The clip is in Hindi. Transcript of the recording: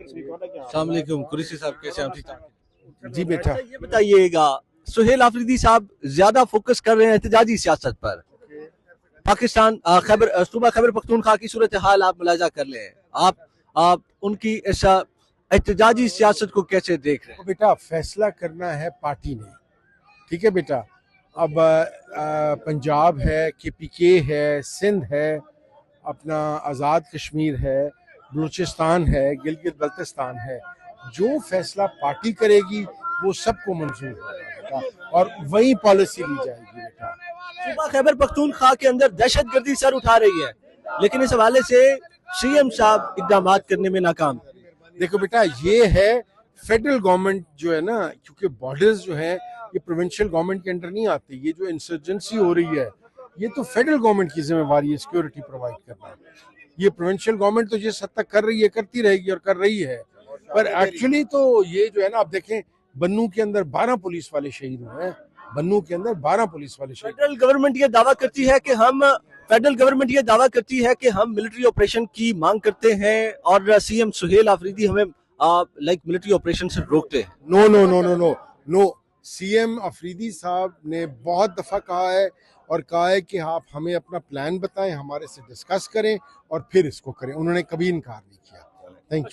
अस्सलाम वालेकुम कुरैशी साहब, कैसे हैं आप? ठीक ठाक जी बेटा। अच्छा, ये बताइएगा, सुहेल आफरीदी साहब ज्यादा फोकस कर रहे हैं एहतजाजी सियासत पर। पाकिस्तान सूबा खैबर पख्तूनख्वा की सूरत हाल आप मुलाजा कर लें, आप उनकी इस एहतजाजी सियासत को कैसे देख रहे हैं? तो बेटा फैसला करना है पार्टी ने, ठीक है बेटा। अब पंजाब है, KPK है, सिंध है, अपना आज़ाद कश्मीर है, बलूचिस्तान है, गिलगित बल्तिस्तान है। जो फैसला पार्टी करेगी वो सबको मंजूर होगा बेटा, और वही पॉलिसी ली जाएगी बेटा। सूबा खैबर पख्तूनख्वा के अंदर दहशतगर्दी सर उठा रही है, लेकिन इस हवाले से CM साहब इकदाम करने में नाकाम। देखो बेटा, ये है फेडरल गवर्नमेंट जो है ना, क्योंकि बॉर्डर्स जो है ये प्रोविंशियल गवर्नमेंट के अंडर नहीं आती। ये जो इंसर्जेंसी हो रही है ये तो फेडरल गवर्नमेंट की जिम्मेवारी है सिक्योरिटी प्रोवाइड करना। ये प्रोविंशियल गवर्नमेंट तो जिस हद तक कर रही है करती रहेगी और कर रही है, पर एक्चुअली तो ये जो है ना, आप देखें बन्नू के अंदर 12 पुलिस वाले शहीद हुए हैं। बन्नू के अंदर 12 पुलिस वाले शहीद। फेडरल गवर्नमेंट ये दावा करती है कि हम मिलिट्री ऑपरेशन की मांग करते हैं और CM सुहेल आफरीदी हमें मिलिट्री ऑपरेशन से रोकते हैं। No no no no no no, CM Afridi साहब ने बहुत दफा कहा है और कहा है कि आप हमें अपना प्लान बताएं, हमारे से डिस्कस करें और फिर इसको करें। उन्होंने कभी इनकार नहीं किया। Thank you.